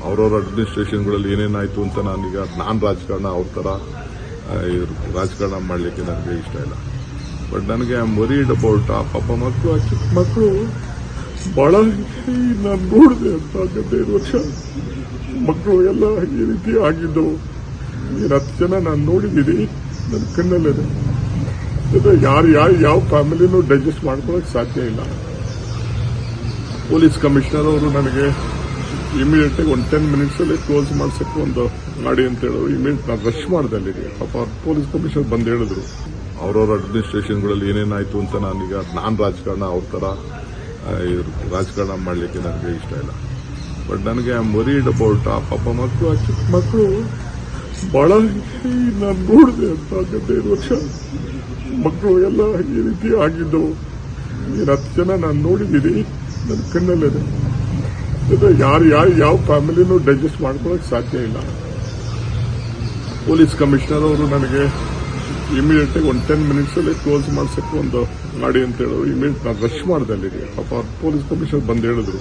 ಅವ್ರವ್ರ ಅಡ್ಮಿನಿಸ್ಟ್ರೇಷನ್ಗಳಲ್ಲಿ ಏನೇನಾಯಿತು ಅಂತ ನಾನು ರಾಜಕಾರಣ ಅವ್ರ ಥರ ರಾಜಕಾರಣ ಮಾಡಲಿಕ್ಕೆ ನನಗೆ ಇಷ್ಟ ಇಲ್ಲ. ಬಟ್ ನನಗೆ ಐ ಆಮ್ ವರಿಡ್ ಅಬೌಟ್ ಆ ಪಾಪ ಮಕ್ಕಳು, ಆ ಚಿಕ್ಕ ಮಕ್ಕಳು ಭಾಳ ನಾನು ನೋಡಿದೆ ಅಂತ 15 ವರ್ಷ ಮಕ್ಕಳು ಎಲ್ಲ ಈ ರೀತಿ ಆಗಿದ್ದು 10 ಜನ ನಾನು ನೋಡಿದ್ದೀನಿ, ನನ್ನ ಕಣ್ಣಲ್ಲಿದೆ. ಯಾರು ಯಾವ ಫ್ಯಾಮಿಲಿನೂ ಡೈಜೆಸ್ಟ್ ಮಾಡ್ಕೊಳ್ಳೋಕೆ ಸಾಧ್ಯ ಇಲ್ಲ. ಪೊಲೀಸ್ ಕಮಿಷನರ್ ಅವರು ನನಗೆ ಇಮಿಡಿಯೇಟ್ ಆಗಿ 10 ಮಿನಿಟ್ಸಲ್ಲಿ ಕ್ಲೋಸ್ ಮಾಡ್ಸಕ್ಕೆ ಒಂದು ಮಾಡಿ ಅಂತ ಹೇಳೋರು. ಇಮಿಡಿಯೇಟ್ ನಾನು ರಶ್ ಮಾಡಿದೆ ಅಲ್ಲಿಗೆ. ಪಾಪ ಪೊಲೀಸ್ ಕಮಿಷನರ್ ಬಂದು ಹೇಳಿದ್ರು ಅವ್ರವ್ರ ಅಡ್ಮಿನಿಸ್ಟ್ರೇಷನ್ಗಳಲ್ಲಿ ಏನೇನಾಯಿತು ಅಂತ ನಾನು ರಾಜಕಾರಣ ಅವ್ರ ಥರ ರಾಜಕಾರಣ ಮಾಡಲಿಕ್ಕೆ ನನಗೆ ಇಷ್ಟ ಇಲ್ಲ. ಬಟ್ ನನಗೆ ಐ ಆಮ್ ವರಿಡ್ ಅಬೌಟ್ ಆ ಪಾಪ ಮಕ್ಕಳು, ಆ ಚಿಕ್ಕ ಮಕ್ಕಳು ಭಾಳ ನಾನು ನೋಡಿದೆ ಅಂತ 15 ವರ್ಷ ಮಕ್ಕಳು ಎಲ್ಲ ಈ ರೀತಿ ಆಗಿದ್ದು 10 ಜನ ನಾನು ನೋಡಿದ್ದೀನಿ, ನನ್ನ ಕಣ್ಣಲ್ಲಿದೆ. ಯಾರು ಯಾವ ಫ್ಯಾಮಿಲಿನೂ ಡೈಜೆಸ್ಟ್ ಮಾಡ್ಕೊಳ್ಳೋಕೆ ಸಾಧ್ಯ ಇಲ್ಲ. ಪೊಲೀಸ್ ಕಮಿಷನರ್ ಅವರು ನನಗೆ ಇಮಿಡಿಯೇಟ್ ಆಗಿ 10 ಮಿನಿಟ್ಸಲ್ಲಿ ಕ್ಲೋಸ್ ಮಾಡ್ಸಕ್ಕೆ ಒಂದು ಮಾಡಿ ಅಂತ ಹೇಳೋರು. ಇಮಿಡಿಯೇಟ್ ನಾನು ರಶ್ ಮಾಡಿದೆ ಅಲ್ಲಿಗೆ. ಪಾಪ ಪೊಲೀಸ್ ಕಮಿಷನರ್ ಬಂದು ಹೇಳಿದ್ರು